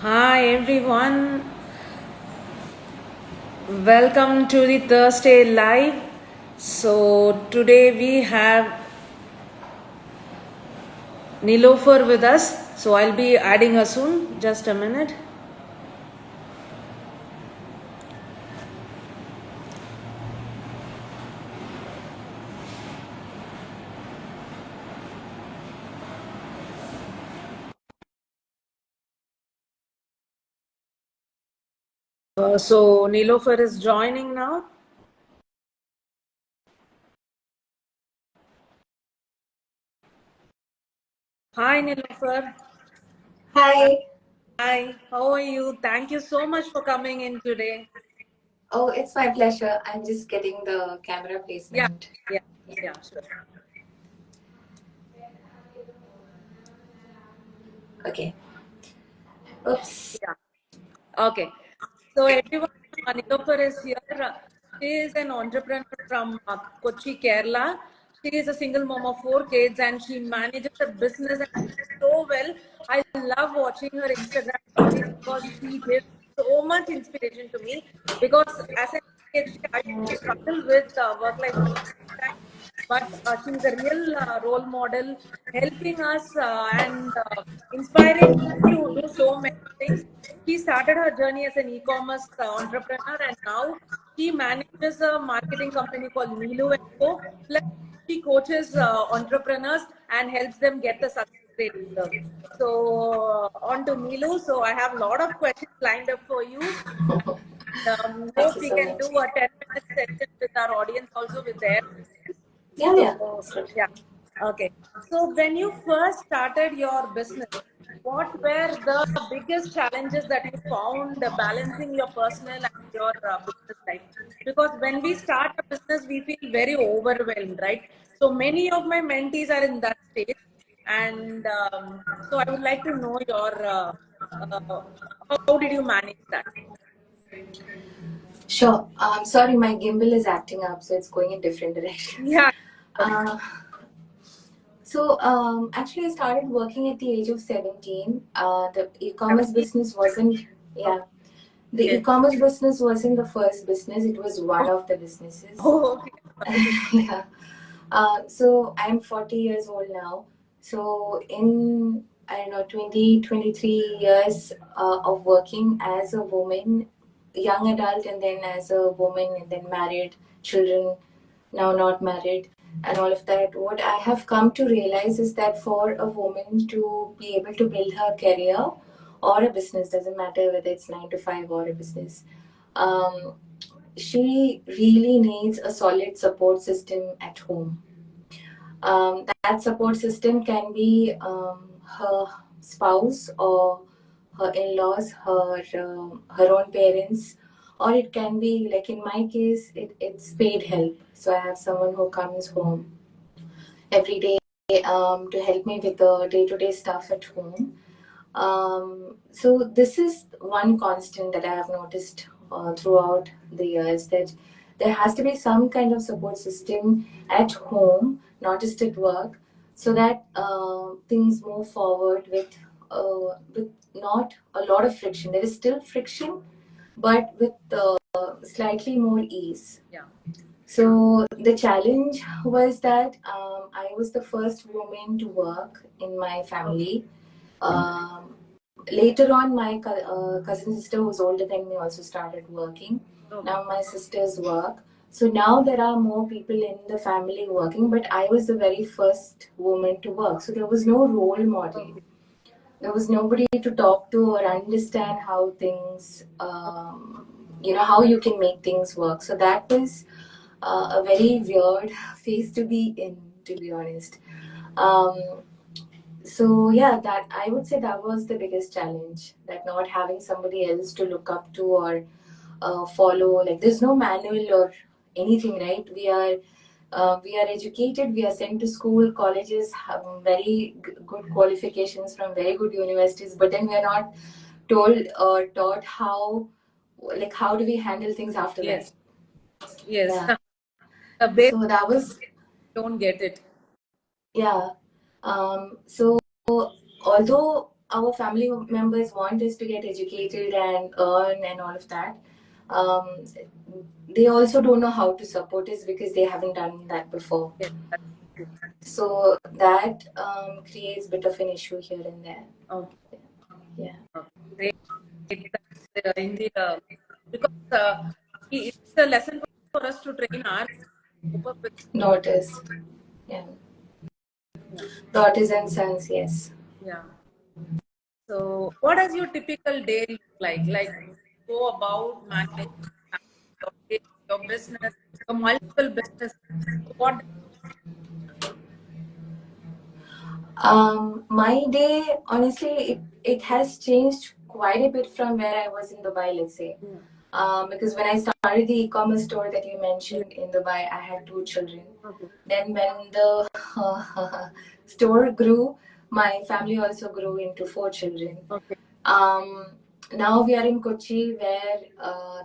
Hi everyone, welcome to the Thursday live. So today we have Nilofer with us. So I'll be adding her soon. Just a minute. So Nilofer is joining now. Hi Nilofer. Hi. Hi, how are you? Thank you so much for coming in today. Oh, it's my pleasure. I'm just getting the camera Yeah, placement. yeah, yeah, sure. Okay. Oops. Yeah. Okay. So everyone, Nilofer is here. She is an entrepreneur from Kochi, Kerala. She is a single mom of 4 kids and she manages a business so well. I love watching her Instagram stories because she gives so much inspiration to me. Because as an kid, I struggle with work-life balance, but she's a real role model, helping us and inspiring us to do so many things. She started her journey as an e-commerce entrepreneur, and now she manages a marketing company called Neelu and Co. Plus, she coaches entrepreneurs and helps them get the success they deserve. So, on to Neelu. So, I have a lot of questions lined up for you. Thank Hope you we so can much. do a 10-minute session with our audience also with their questions. Yeah, yeah. So, It's good. yeah. Okay. So, when you first started your business, what were the biggest challenges that you found balancing your personal and your business life? Because when we start a business, we feel very overwhelmed, right? So, many of my mentees are in that stage. And so, I would like to know your uh, how did you manage that? Sure. Sorry, my gimbal is acting up, so it's going in different directions. Yeah. Uh, actually, I started working at the age of 17. The e-commerce 17. business wasn't, yeah, the Okay. e-commerce business wasn't the first business. It was one of the businesses. Oh, okay. Yeah. So I'm 40 years old now. So in I don't know 20 23 years of working as a woman, young adult, and then as a woman, and then married, children, now not married, and all of that. What I have come to realize is that for a woman to be able to build her career or a business, doesn't matter whether it's 9 to 5 or a business. Um, she really needs a solid support system at home. That support system can be her spouse or her in-laws, her own parents, or it can be like in my case, it's paid help. So I have someone who comes home every day to help me with the day-to-day stuff at home. So this is one constant that I have noticed throughout the years, that there has to be some kind of support system at home, not just at work, so that things move forward with not a lot of friction. There is still friction, but with slightly more ease. Yeah. So the challenge was that I was the first woman to work in my Okay. family. Um, Later on, my cousin sister who's older than me also started working. Okay. Now my sisters work. So now there are more people in the family working, but I was the very first woman to work. So there was no role model. Okay. There was nobody to talk to or understand how things, how you can make things work. So that was a very weird phase to be in, to be honest. Um, so yeah, that I would say that was the biggest challenge, that not having somebody else to look up to or follow. Like there's no manual or anything, right? We are educated. We are sent to school, colleges, have very good qualifications from very good universities, but then we are not told or taught how do we handle things after that. Yes. Yes. Yeah. A basic So that was, don't get it. yeah. So although our family members want us to get educated and earn and all of that, um, they also don't know how to support us because they haven't done that before. Yes, that's true. So that creates a bit of an issue here and there. Okay. Yeah. Great. That's, indeed, because it's a lesson for us to train our cope up with. Daughters. Yeah. Yeah. Daughters and sons, yes. Yeah. So, what does your typical day look like? Like, go about managing your day, your business, your multiple business. What? My day, honestly, it has changed quite a bit from where I was in Dubai, let's say. Yeah. Because when I started the e-commerce store that you Yeah. mentioned in Dubai, I had 2 children. Okay. Then when the store grew, my family also grew into 4 children. Okay. Um, Now we are in Kochi, where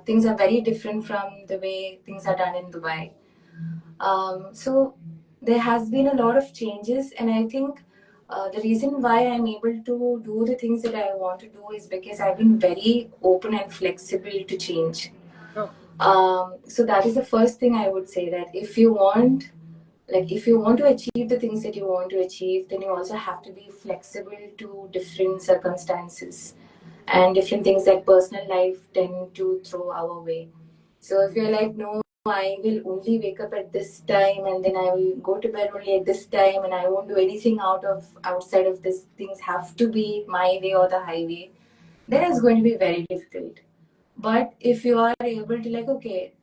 things are very different from the way things are done in Dubai. So there has been a lot of changes, and I think the reason why I'm able to do the things that I want to do is because I've been very open and flexible to change. Okay. So that is the first thing I would say, that if you want to achieve the things that you want to achieve, then you also have to be flexible to different circumstances and different things that personal life tend to throw our way. So if you're like, no, I will only wake up at this time and then I will go to bed only at this time and I won't do anything outside of this, things have to be my way or the highway, then it's going to be very difficult. But if you are able to, like, okay,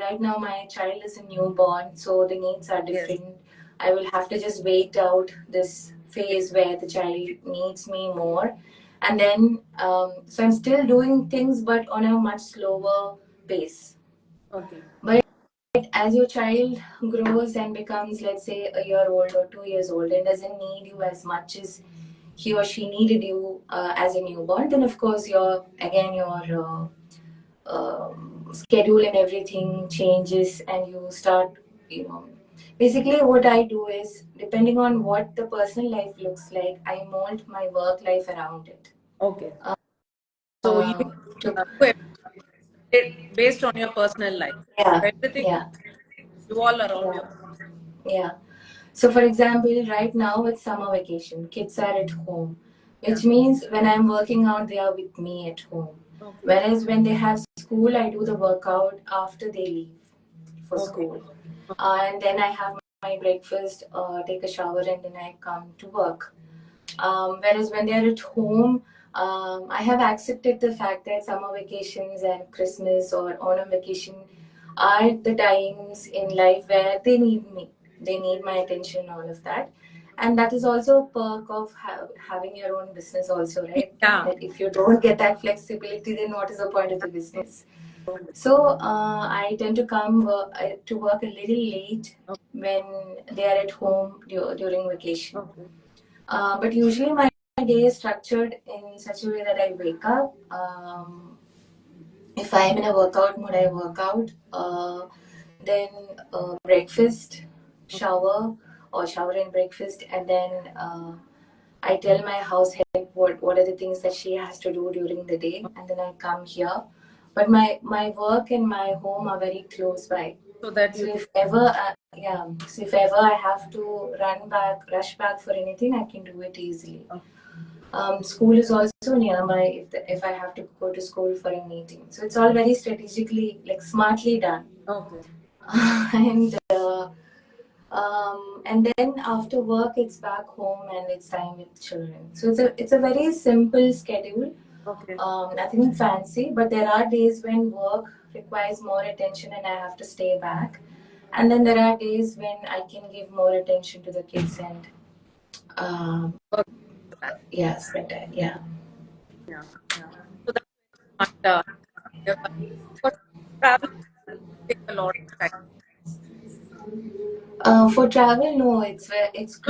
right now my child is a newborn, so the needs are Yes. different. I will have to just wait out this phase where the child needs me more. And then, so I'm still doing things, but on a much slower pace. Okay. But as your child grows and becomes, let's say, a year old or 2 years old and doesn't need you as much as he or she needed you as a newborn, then of course your schedule and everything changes, and you start, you know, basically what I do is, depending on what the personal life looks like, I mold my work life around it. Okay. So you To, do it based on your personal life. yeah, Everything yeah, revolve around yeah, your. yeah. So for example, right now it's summer vacation, kids are at home, Yeah. which means when I'm working out, they are with me at home. Okay. Whereas when they have school, I do the workout after they leave for Okay. school. And then I have my breakfast, take a shower, and then I come to work. Whereas when they're at home, I have accepted the fact that summer vacations and Christmas or autumn vacation are the times in life where they need me. They need my attention, all of that. And that is also a perk of having your own business, also, right? Yeah. That if you don't get that flexibility, then what is the point of the business? So I tend to come to work a little late Okay. when they are at home during vacation. Okay. But usually my day is structured in such a way that I wake up. If I am in a workout mode, I work out. Then breakfast, shower, or shower and breakfast, and then I tell my house head what are the things that she has to do during the day, and then I come here. But my work and my home are very close by. So that So you can. if ever I have to rush back for anything, I can do it easily. School is also nearby if I have to go to school for a meeting. So it's all very strategically, like smartly done. Okay. and and then after work, it's back home and it's time with children. So it's a very simple schedule. Okay. Nothing fancy, but there are days when work requires more attention and I have to stay back. And then there are days when I can give more attention to the kids and um, Work for that. yeah, spend time. Yeah. Yeah. Yeah. So that's very smart. Yeah, because travel takes a lot of time. For travel, no, it's No,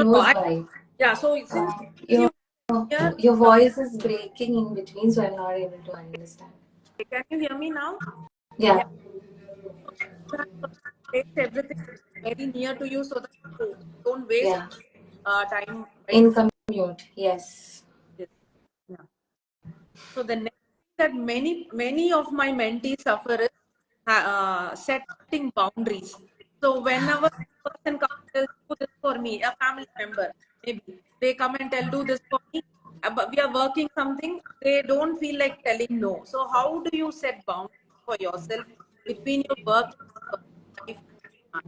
no. close by. Yeah. So since Your you here, your voice is breaking in between, so I'm not able to understand. can you hear me now? Yeah, Yeah. You have to place everything very near to you so that you don't waste yeah. time. Right? In commute, yes. Yes. So the next thing that many of my mentees suffer is setting boundaries. So whenever a person comes and tells, do this for me, a family member, maybe they come and tell, do this for me, but we are working something, they don't feel like telling no. So how do you set boundaries for yourself between your work and personal life?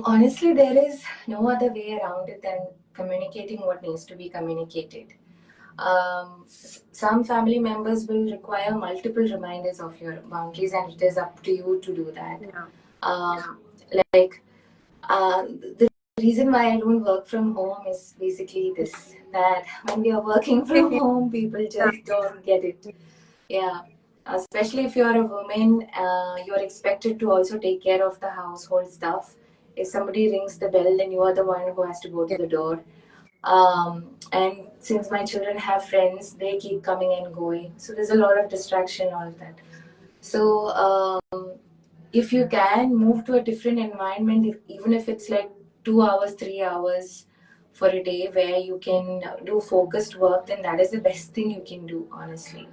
Honestly, there is no other way around it than communicating what needs to be communicated. Some family members will require multiple reminders of your boundaries, and it is up to you to do that. Yeah. Um, like, the reason why I don't work from home is basically this, that when we are working from home, people just don't get it. Yeah. Especially if you're a woman, you're expected to also take care of the household stuff. If somebody rings the bell, then you are the one who has to go to Yeah. the door. And since my children have friends, they keep coming and going. So there's a lot of distraction, all of that. So if you can move to a different environment, even if it's like 2 hours, 3 hours for a day where you can do focused work, then that is the best thing you can do, honestly.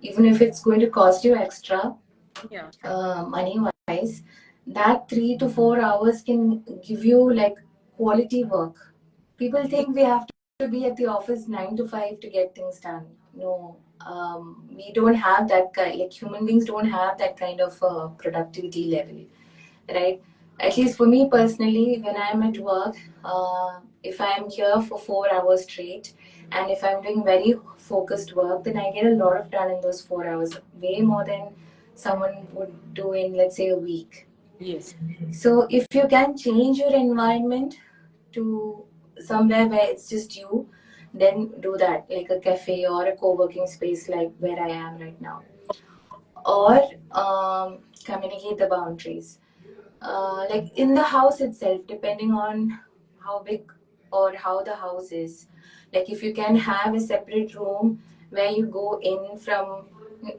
Even if it's going to cost you extra, Yeah. money wise, that 3 to 4 hours can give you like quality work. People think we have to be at the office 9 to 5 to get things done. No, we don't have that kind. Like human beings don't have that kind of productivity level, right? At least for me personally, when I'm at work, if I'm here for 4 hours straight, and if I'm doing very focused work, then I get a lot of done in those 4 hours, way more than someone would do in, let's say, a week. Yes. So if you can change your environment to somewhere where it's just you, then do that, like a cafe or a co-working space like where I am right now. Or communicate the boundaries. Like in the house itself, depending on how big or how the house is. Like if you can have a separate room where you go in from,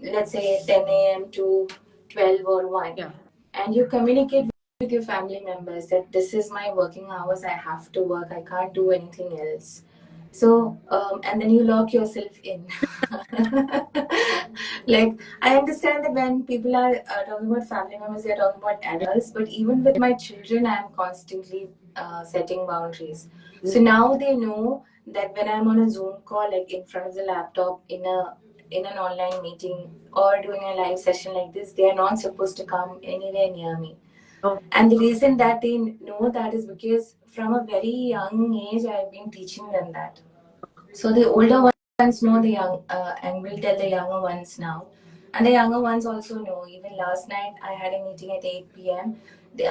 let's say, 10 a.m. to 12 or 1, Yeah. and you communicate with your family members that this is my working hours, I have to work, I can't do anything else. So, and then you lock yourself in. Like, I understand that when people are talking about family members, they're talking about adults, but even with my children, I'm constantly setting boundaries. So now they know that when I'm on a Zoom call, like in front of the laptop, in an online meeting or doing a live session like this, they are not supposed to come anywhere near me. Oh, And the reason that they know that is because from a very young age, I've been teaching them that. So the older ones know the young, and will tell the younger ones now. And the younger ones also know. Even last night, I had a meeting at 8 p.m.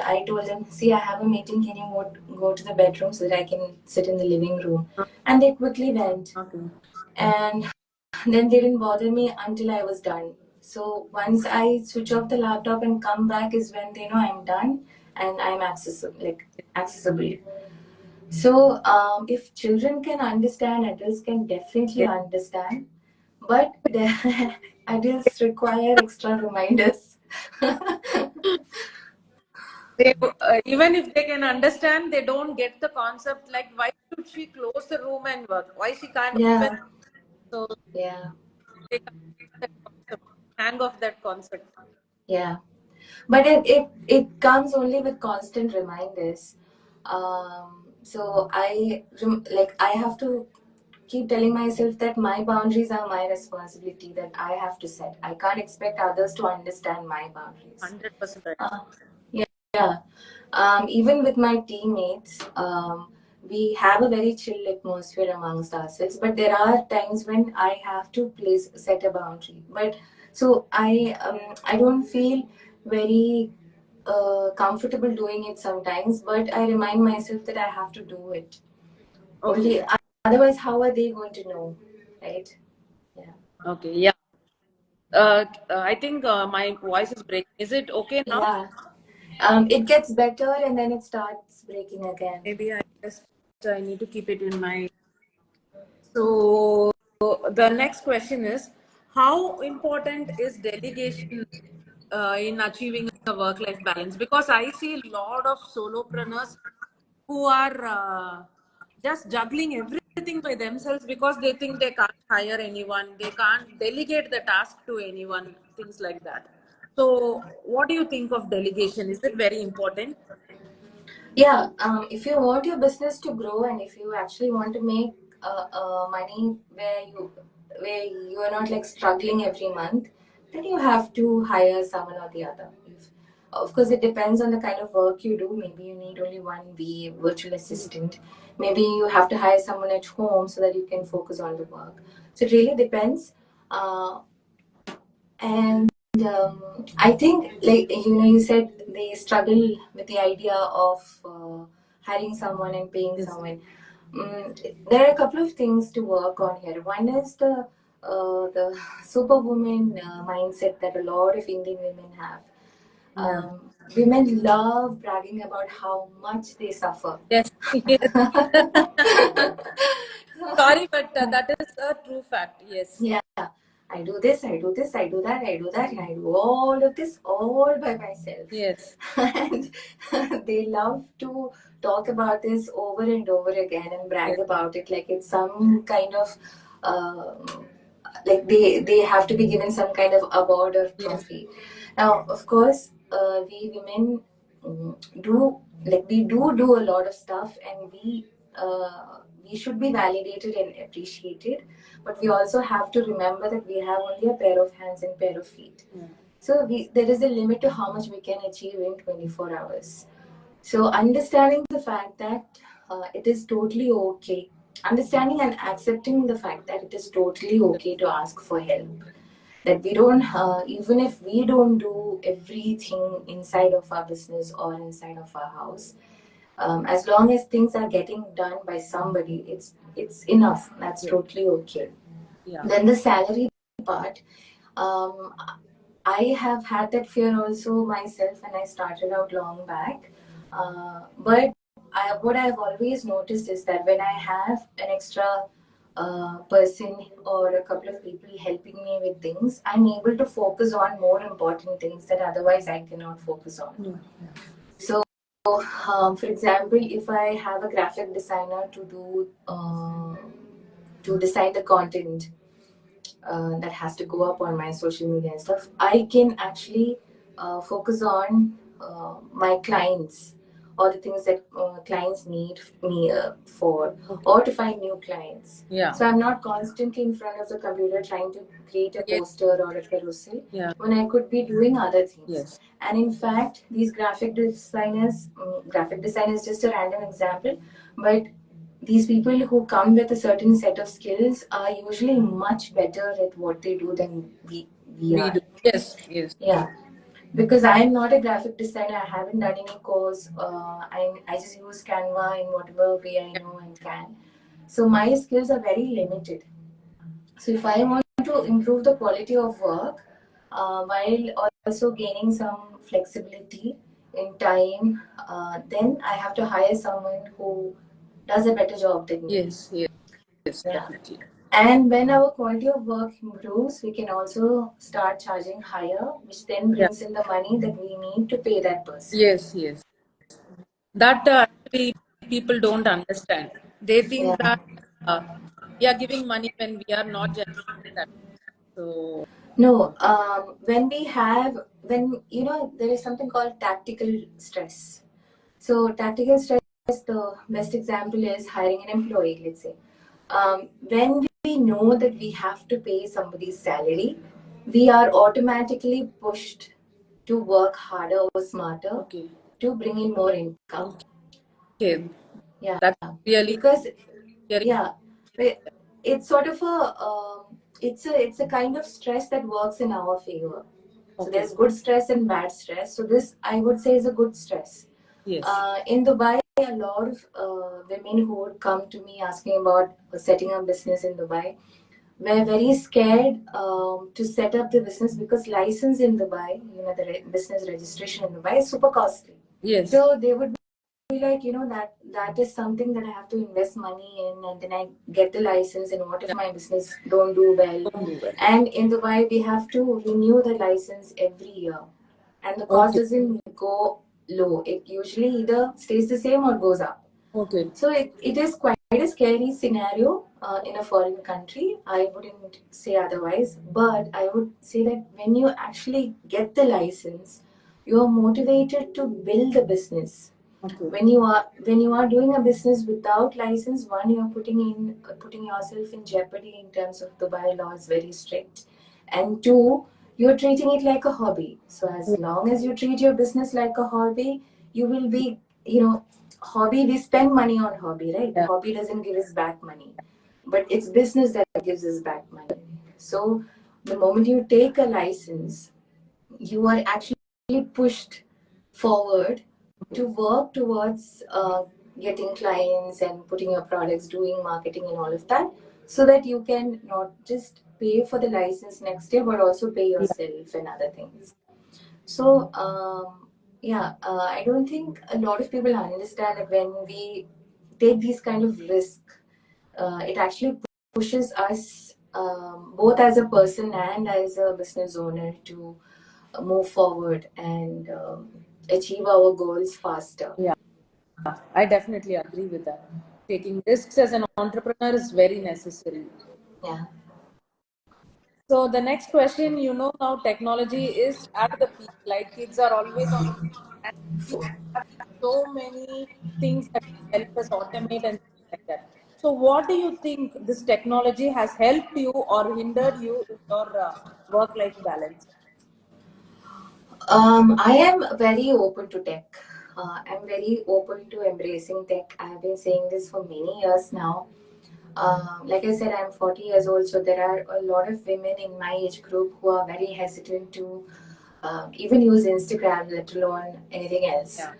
I told them, see, I have a meeting. Can you go to the bedroom so that I can sit in the living room? And they quickly went. okay. And then they didn't bother me until I was done. So once I switch off the laptop and come back is when they know I'm done and I'm accessible, like accessible. So if children can understand, adults can definitely Yeah. understand, but the adults require extra reminders. They even if they can understand, they don't get the concept. Like, why should she close the room and work? Why she can't open? Yeah, So yeah, they can't get that concept, hang of that concept. yeah. But it comes only with constant reminders. So like I have to keep telling myself that my boundaries are my responsibility, that I have to set. I can't expect others to understand my boundaries. 100% right. Uh, yeah, yeah. Even with my teammates, we have a very chill atmosphere amongst ourselves. But there are times when I have to set a boundary. But so I don't feel very comfortable doing it sometimes. But I remind myself that I have to do it. Okay. Only otherwise, how are they going to know, right? Yeah. Okay. Yeah. I think my voice is breaking. Is it okay now? Yeah. It gets better and then it starts breaking again. Maybe I need to keep it in my. So the next question is, how important is delegation in achieving a work-life balance? Because I see a lot of solopreneurs who are just juggling everything. everything by themselves because they think they can't hire anyone, they can't delegate the task to anyone, things like that. So, what do you think of delegation? Is it very important? Yeah, if you want your business to grow and if you actually want to make money where you are not like struggling every month, then you have to hire someone or the other. Of course, it depends on the kind of work you do. Maybe you need only one virtual assistant. Maybe you have to hire someone at home so that you can focus on the work. So it really depends. And I think, like you said they struggle with the idea of hiring someone and paying Yes. someone. There are a couple of things to work on here. One is the superwoman mindset that a lot of Indian women have. Yeah. Women love bragging about how much they suffer. Yes. Yes. Sorry, but that is a true fact. Yes. Yeah, I do this, I do this, I do that, I do that, and I do all of this all by myself. Yes. And they love to talk about this over and over again and brag Yes. about it like it's some kind of like they have to be given some kind of award or Yes. trophy. Now, of course, we women do like we do a lot of stuff, and we should be validated and appreciated, but we also have to remember that we have only a pair of hands and pair of feet. Yeah. So there is a limit to how much we can achieve in 24 hours. So understanding the fact that it is totally okay, understanding and accepting the fact that it is totally okay to ask for help. That we don't, even if we don't do everything inside of our business or inside of our house, as long as things are getting done by somebody, it's enough. That's Yes. totally okay. Yeah. Then the salary part, um, I have had that fear also myself when I started out long back. But what I've always noticed is that when I have an extra person or a couple of people helping me with things, I'm able to focus on more important things that otherwise I cannot focus on. Yeah. So, for example, if I have a graphic designer to design the content that has to go up on my social media and stuff, I can actually focus on my clients or the things that clients need me for, Okay. or to find new clients. Yeah. So I'm not constantly in front of the computer trying to create a Yes. poster or a carousel Yeah. when I could be doing other things. Yes. And in fact, these graphic design is just a random example, but these people who come with a certain set of skills are usually much better at what they do than we We are. do. Yes. Yes. Yeah, because I'm not a graphic designer. I haven't done any course. I just use Canva in whatever way I know and can. So my skills are very limited. So if I want to improve the quality of work while also gaining some flexibility in time, then I have to hire someone who does a better job than me. Yes. Yes. Yes. Yeah. Definitely. And when our quality of work improves, we can also start charging higher, which then Yeah. brings in the money that we need to pay that person. Yes. Yes. That actually people don't understand. They think Yeah. that uh, we are giving money when we are not generating that. So No, when there is something called tactical stress. So tactical stress, the best example is hiring an employee, let's say. When we know that we have to pay somebody's salary, we are automatically pushed to work harder or smarter okay. to bring in more income. Okay. Yeah, That's really because very yeah, it's sort of it's a kind of stress that works in our favor. So okay. there's good stress and bad stress. So this I would say is a good stress. Yes. In Dubai, a lot of women who would come to me asking about setting up business in Dubai were very scared to set up the business because license in Dubai, business registration in Dubai is super costly. Yes. So they would be like, that is something that I have to invest money in, and then I get the license. And what if Yeah. my business don't do well? Don't do well. And in Dubai, we have to renew the license every year, and the cost Okay. doesn't go low. It usually either stays the same or goes up. Okay. So it is quite a scary scenario in a foreign country. I wouldn't say otherwise, but I would say that when you actually get the license, you are motivated to build the business. Okay. When you are doing a business without license, one, you're putting yourself in jeopardy in terms of Dubai law is very strict, and two, you're treating it like a hobby. So as long as you treat your business like a hobby, you will be, hobby, we spend money on hobby, right? Yeah. Hobby doesn't give us back money, but it's business that gives us back money. So the moment you take a license, you are actually pushed forward to work towards getting clients and putting your products, doing marketing and all of that, so that you can not just pay for the license next year but also pay Yeah. yourself and other things. So, yeah, I don't think a lot of people understand that when we take these kind of risk, it actually pushes us, both as a person and as a business owner, to move forward and achieve our goals faster. Yeah. I definitely agree with that. Taking risks as an entrepreneur is very necessary. Yeah. So the next question, now technology is at the peak. Like kids are always on, and we have so many things that help us automate and things like that. So what do you think this technology has helped you or hindered you in your work-life balance? I am very open to tech. I'm very open to embracing tech. I've been saying this for many years now. Like I said, I'm 40 years old, so there are a lot of women in my age group who are very hesitant to even use Instagram, let alone anything else. Yeah.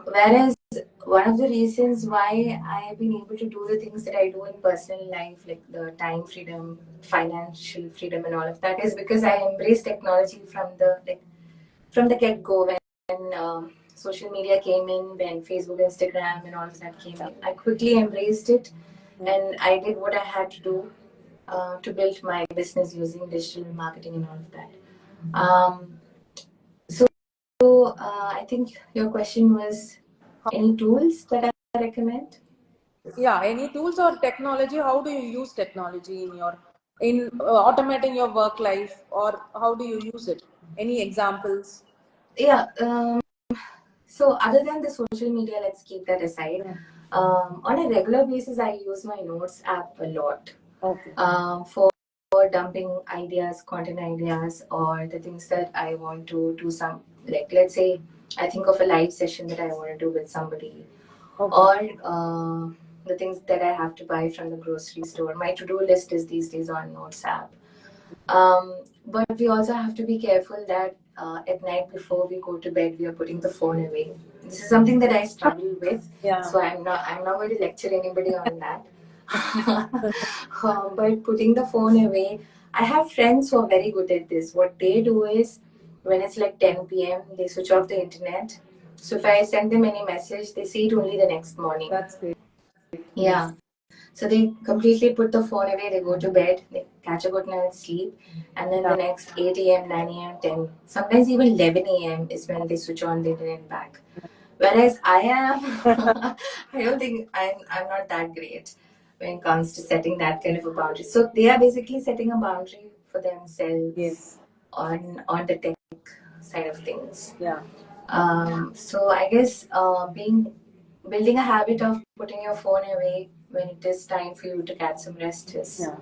Whereas one of the reasons why I have been able to do the things that I do in personal life, like the time freedom, financial freedom, and all of that, is because I embrace technology from the get go. When social media came in, when Facebook, Instagram, and all of that came in, I quickly embraced it, and I did what I had to do to build my business using digital marketing and all of that. So I think your question was any tools that I recommend? Yeah, any tools or technology? How do you use technology in automating your work life, or how do you use it? Any examples? Yeah. So other than the social media, let's keep that aside. Yeah. On a regular basis, I use my notes app a lot Okay. for dumping ideas, content ideas, or the things that I want to do. Some, like, let's say I think of a live session that I want to do with somebody, Okay. or the things that I have to buy from the grocery store. My to do list is these days on Notes app. But we also have to be careful that at night before we go to bed, we are putting the phone away. This is something that I struggle with, Yeah. so I'm not going to lecture anybody on that. But putting the phone away, I have friends who are very good at this. What they do is, when it's like 10 p.m., they switch off the internet. So if I send them any message, they see it only the next morning. That's great. Nice. Yeah. So they completely put the phone away, they go to bed, they catch a good night's sleep, and then Yeah. the next 8 a.m., 9 a.m., 10, sometimes even 11 a.m. is when they switch on the internet back. Whereas I am, I don't think I'm not that great when it comes to setting that kind of a boundary. So they are basically setting a boundary for themselves Yes. on the tech side of things. Yeah. So I guess building a habit of putting your phone away when it is time for you to get some rest is Yeah.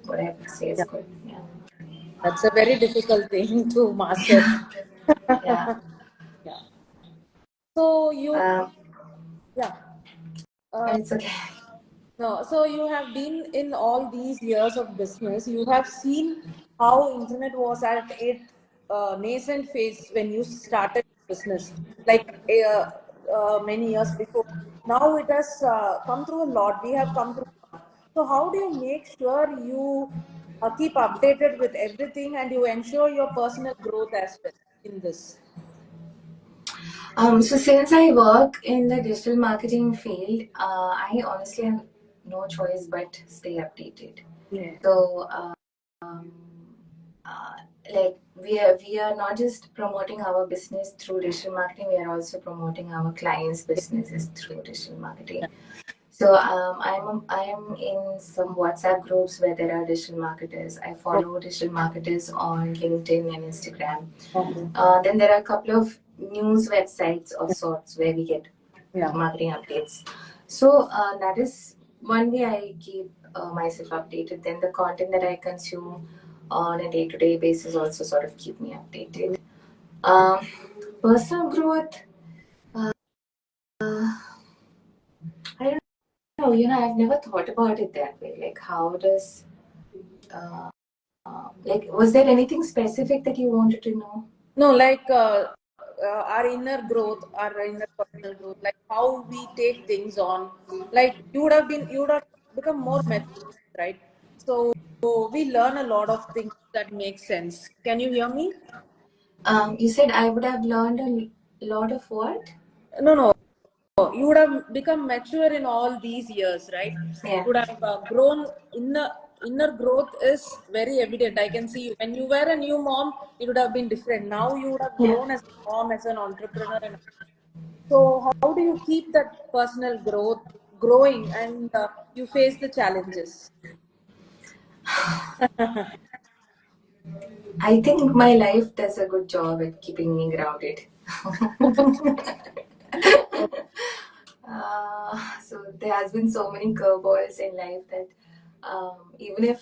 what I would say is Yeah. good. Yeah. That's a very difficult thing to master. Yeah. Yeah. So you, Um, yeah. Uh, it's okay. No, so you have been in all these years of business. You have seen how internet was at its nascent phase when you started business, like many years before. Now it has come through a lot. We have come through a lot. So how do you make sure you keep updated with everything and you ensure your personal growth as well in this? So since I work in the digital marketing field, I honestly have no choice but stay updated. Yeah. So uh, like we are not just promoting our business through digital marketing, we are also promoting our clients' businesses through digital marketing. So I'm in some WhatsApp groups where there are digital marketers. I follow digital marketers on LinkedIn and Instagram. Okay. Then there are a couple of news websites of sorts where we get Yeah. marketing updates. So that is one way I keep myself updated. Then the content that I consume on a day-to-day basis also sort of keep me updated. Um, Personal growth. Uh, I don't know. I've never thought about it that way. Like, how does uh, like, was there anything specific that you wanted to know? No, like our inner growth, our inner personal growth, like how we take things on. Like you would have become more mature, right? So we learn a lot of things that make sense. Can you hear me? You said I would have learned a lot of what? No, no. You would have become mature in all these years, right? Yeah. You would have grown. Inner growth is very evident. I can see when you were a new mom, it would have been different. Now you would have Yeah. grown as a mom, as an entrepreneur, and so how do you keep that personal growth growing and you face the challenges? I think my life does a good job at keeping me grounded. So there has been so many curveballs in life that even if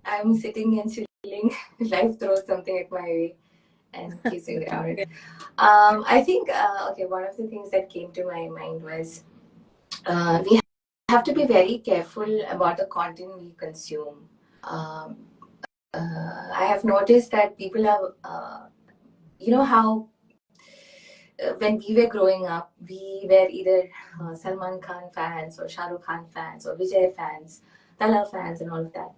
I'm sitting and chilling, life throws something at my way and keeps me grounded. Yeah. I think okay, one of the things that came to my mind was we have to be very careful about the content we consume. Um, I have noticed that people have, how when we were growing up, we were either Salman Khan fans or Shah Rukh Khan fans or Vijay fans, Tala fans, and all of that.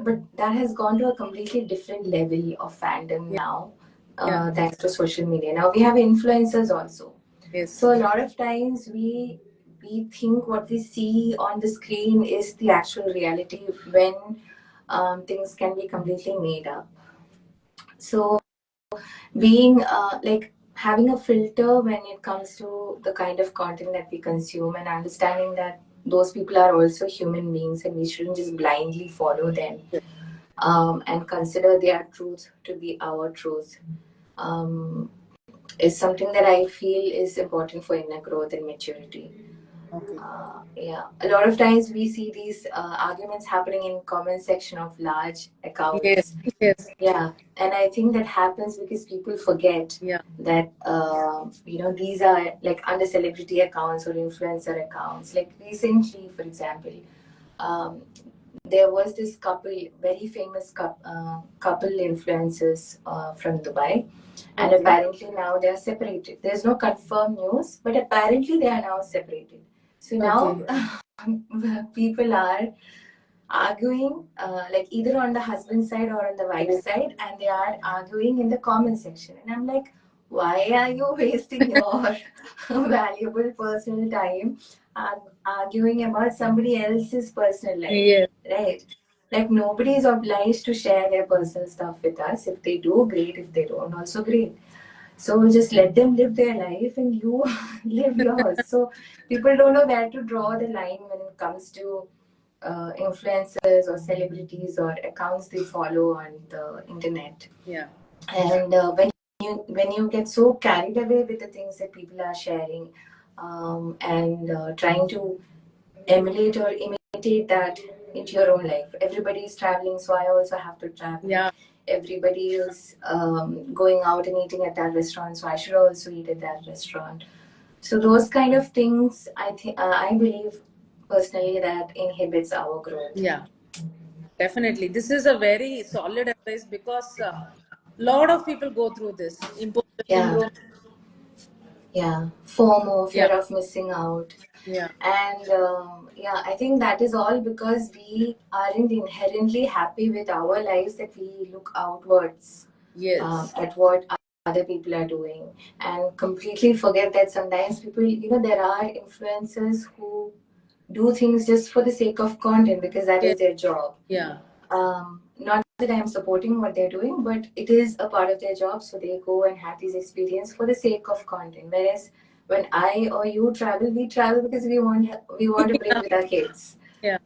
But that has gone to a completely different level of fandom Yeah. now, Yeah. thanks to social media. Now we have influencers also. Yes. So a lot of times we think what we see on the screen is the actual reality when things can be completely made up. So being like having a filter when it comes to the kind of content that we consume and understanding that those people are also human beings and we shouldn't just blindly follow them Yes. and consider their truth to be our truth um, is something that I feel is important for inner growth and maturity. Okay. Yeah, a lot of times we see these arguments happening in comment section of large Yes. accounts. Yes. Yeah, and I think that happens because people forget Yeah. that these are like under celebrity accounts or influencer accounts. Like recently, for example, um, there was this couple, very famous couple influencers from Dubai, and Okay. apparently now they are separated. There's no confirmed news, but apparently they are now separated. So Okay. now people are arguing like either on the husband side or on the wife Oh. side, and they are arguing in the comment section, and I'm like, why are you wasting your valuable personal time arguing about somebody else's personal life, Yes. right? Like nobody is obliged to share their personal stuff with us. If they do, great. If they don't, also great. So just let them live their life and you live yours. So people don't know where to draw the line when it comes to influencers or celebrities or accounts they follow on the internet. Yeah. And when you get so carried away with the things that people are sharing and trying to emulate or imitate that into your own life. Everybody is traveling, so I also have to travel. Yeah. Everybody is going out and eating at that restaurant, so I should also eat at that restaurant. So those kind of things, I believe personally that inhibits our growth. Yeah. Definitely. This is a very solid advice because a lot of people go through this imposter Yeah, syndrome. yeah. FOMO, Yeah. fear of missing out. Yeah. And yeah, I think that is all because we aren't inherently happy with our lives that we look outwards Yes. at what other people are doing and completely forget that sometimes people, there are influencers who do things just for the sake of content because that Yes. is their job. Yeah. Not that I'm supporting what they're doing, but it is a part of their job, so they go and have these experiences for the sake of content. Whereas when I or you travel, we travel because we want to bring with our kids. Yeah.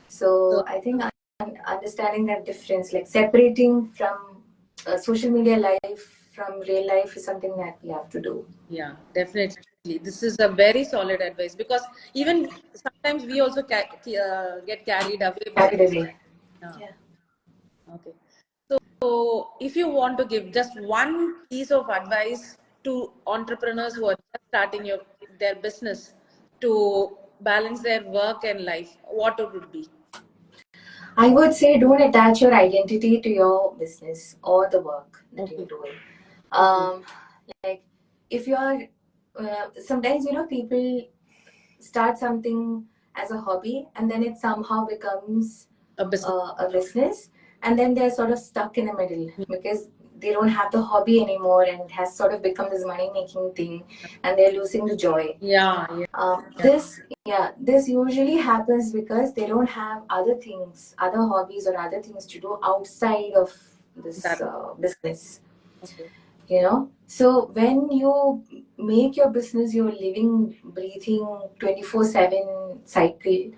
So I think understanding that difference, like separating from social media life from real life, is something that we have to do. Yeah, definitely. This is a very solid advice, because even sometimes we also get carried away by Carried this. away. Yeah. Yeah. Okay. So, if you want to give just one piece of advice to entrepreneurs who are just starting their business to balance their work and life, what would it be? I would say don't attach your identity to your business or the work that you're Okay. doing. Okay. Like if you're sometimes people start something as a hobby and then it somehow becomes A business. a business, and then they're sort of stuck in the middle because they don't have the hobby anymore and it has sort of become this money making thing and they're losing the joy. Yeah. Yeah. Yeah. This usually happens because they don't have other things, other hobbies or other things to do outside of this That. business. Okay. So when you make your business your living, breathing 24/7 cycle,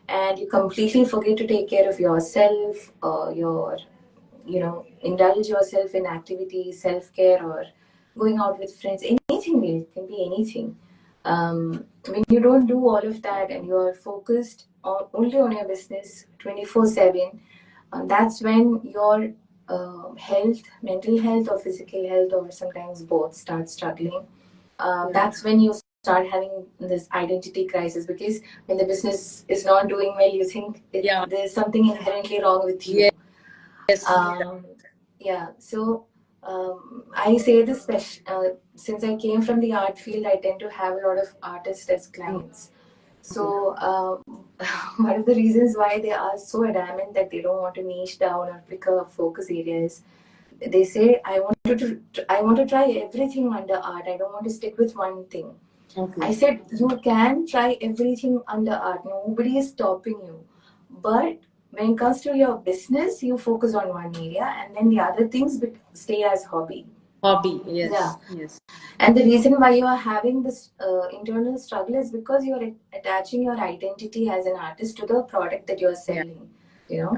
and you completely forget to take care of yourself, indulge yourself in activities, self care, or going out with friends, anything really, it can be anything. When you don't do all of that and you are focused only on your business 24/7, that's when your health, mental health, or physical health, or sometimes both, start struggling. Yeah. That's when you start having this identity crisis, because when the business is not doing well, you think Yeah. there's something inherently wrong with you. Yes. Yes. Yeah, so I say this since I came from the art field, I tend to have a lot of artists as clients. So one of the reasons why they are so adamant that they don't want to niche down or pick a focus areas, they say, I want to try everything under art. I don't want to stick with one thing. Okay. I said, you can try everything under art. Nobody is stopping you. But when it comes to your business, you focus on one area and then the other things stay as hobby. Hobby. Yeah. Yes. Yes. And the reason why you are having this internal struggle is because you're attaching your identity as an artist to the product that you're Yeah. selling. You know?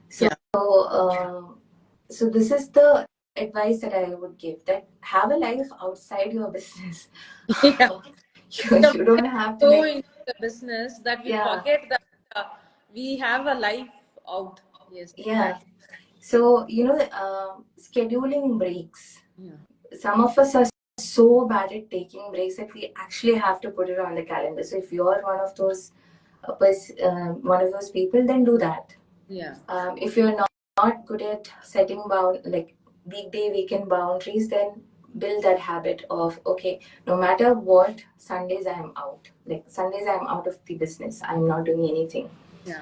So, Yeah. so this is the advice that I would give, that have a life outside your business. Yeah. You don't have to So like, into the business that we yeah, forget that we have a life out. Yes, yeah. that. So, scheduling breaks. Yeah. Some of us are so bad at taking breaks that we actually have to put it on the calendar. So if you're one of those people, then do that. Yeah. If you're not good at setting like weekday, weekend boundaries, then build that habit of, okay, no matter what, Sundays I'm out. Like Sundays I'm out of the business. I'm not doing anything. Yeah.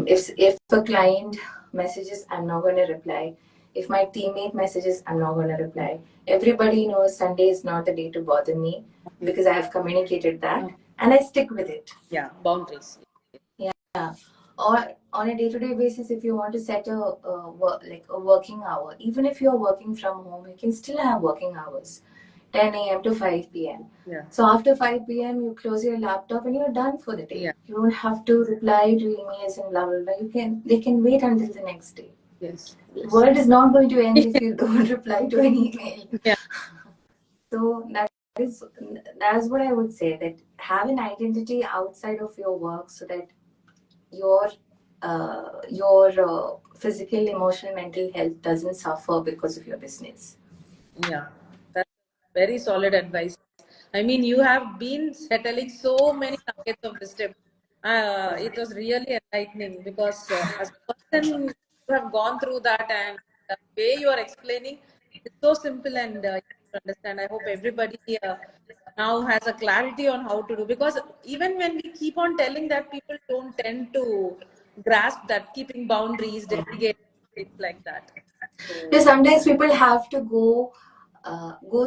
If a client messages, I'm not going to reply. If my teammate messages, I'm not going to reply. Everybody knows Sunday is not the day to bother me Okay. because I have communicated that Okay. and I stick with it. Yeah. Boundaries. Yeah. Or on a day-to-day basis, if you want to set like a working hour, even if you're working from home, you can still have working hours, 10 a.m. to 5 p.m. Yeah. So after 5 p.m., you close your laptop and you're done for the day. Yeah. You don't have to reply to emails and blah blah blah. They can wait until the next day. Yes. The Yes. world is not going to end if you don't reply to an email. Yeah. So is that's what I would say. That have an identity outside of your work so that your physical, emotional, mental health doesn't suffer because of your business. Yeah. That's very solid advice. I mean, you have been settling so many nuggets of wisdom. It was really enlightening, because as a person who have gone through that, and the way you are explaining, it's so simple and easy to understand. I hope everybody now has a clarity on how to do, because even when we keep on telling that, people don't tend to grasp that keeping boundaries, delegating, things like that. So So, sometimes people have to go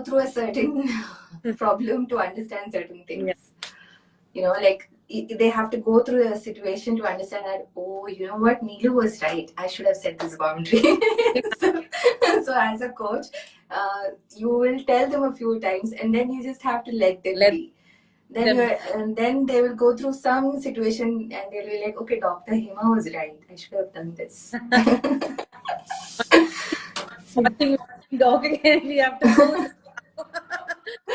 through a certain problem to understand certain yeah. things. Like they have to go through a situation to understand that, oh, you know what, Neelu was right. I should have set this boundary. So as a coach, you will tell them a few times, and then you just have to let them be. And then they will go through some situation, and they'll be like, okay, Dr. Hema was right. I should have done this. Watching dog again, we have to do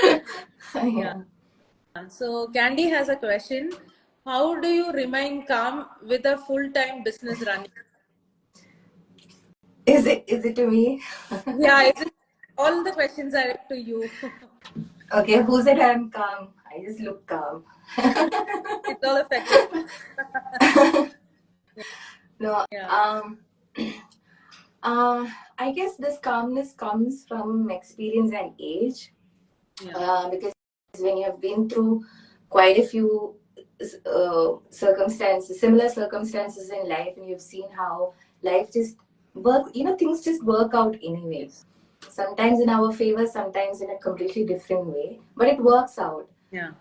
it. Yeah. So Candy has a question. How do you remain calm with a full-time business running? Is it to me? Yeah, all the questions are to you. Okay, who said I'm calm? I just look calm. It's all affected. No, Yeah. I guess this calmness comes from experience and age. Yeah. Because when you have been through quite a few circumstances, similar circumstances in life, and you've seen how life just things just work out anyway. Sometimes in our favor, sometimes in a completely different way, but it works out. Yeah.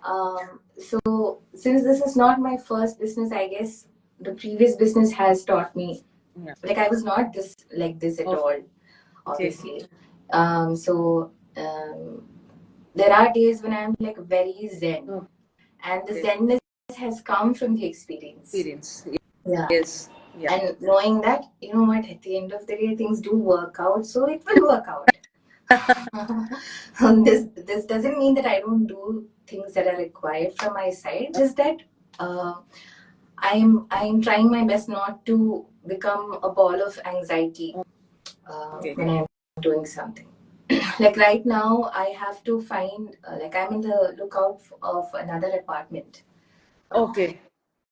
So since this is not my first business, I guess the previous business has taught me. Yeah. Like I was not like this at all, obviously. There are days when I'm like very zen, and the zenness has come from the experience. Yeah. Yes. Yeah. And knowing that, you know what, at the end of the day, things do work out, so it will work out. This doesn't mean that I don't do things that are required from my side. Just that I'm trying my best not to become a ball of anxiety when I'm doing something. Like right now, I have to find like I'm in the lookout of another apartment. Okay.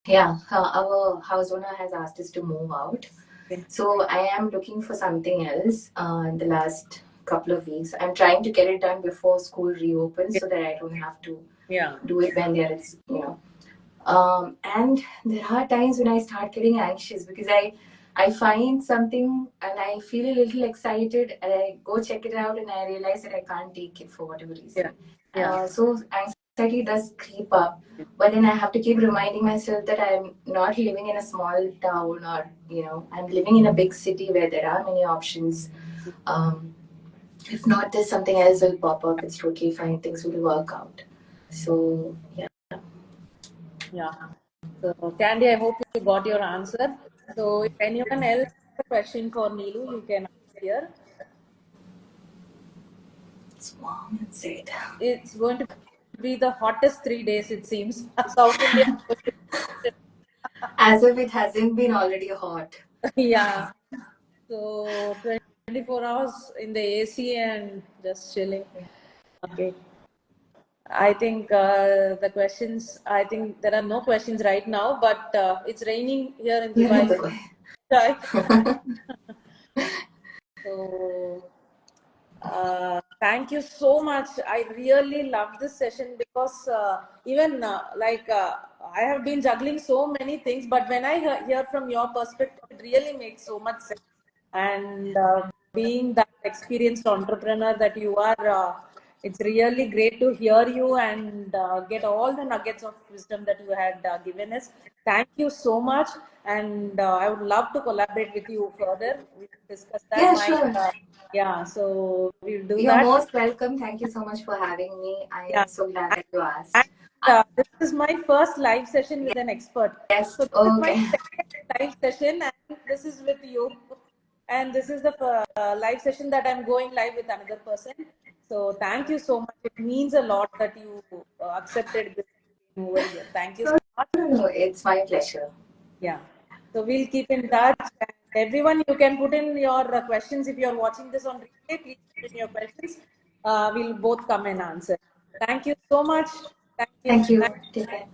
Yeah, our house owner has asked us to move out. Okay. So I am looking for something else in the last couple of weeks. I'm trying to get it done before school reopens so that I don't have to do it when they're, and there are times when I start getting anxious because I find something and I feel a little excited and I go check it out and I realize that I can't take it for whatever reason. So anxiety does creep up, but then I have to keep reminding myself that I'm not living in a small town or, I'm living in a big city where there are many options. If not, there's something else will pop up. It's totally fine. Things will work out. So, yeah. Yeah. So, Candy, I hope you got your answer. So, if anyone else has a question for Neelu, you can ask here. It's warm inside. It's going to be the hottest 3 days, it seems. South India. As if it hasn't been already hot. Yeah. So, 24 hours in the AC and just chilling. Okay. I think the questions, I think there are no questions right now, but it's raining here in Dubai. So, thank you so much. I really love this session because even I have been juggling so many things, but when I hear from your perspective, it really makes so much sense. And being that experienced entrepreneur that you are, it's really great to hear you and get all the nuggets of wisdom that you had given us. Thank you so much. And I would love to collaborate with you further. We will discuss that. Yeah, sure. Yeah, so we'll do You're that. most welcome. Thank you so much for having me. I am so glad that you asked. And, this is my first live session with an expert. Yes. So this is my second live session, and this is with you. And this is the live session that I'm going live with another person. So thank you so much. It means a lot that you accepted this over here. Thank you so much. No, it's my pleasure. Yeah. So we'll keep in touch. And everyone, you can put in your questions. If you're watching this on replay, please put in your questions. We'll both come and answer. Thank you so much. Thank you. Take care.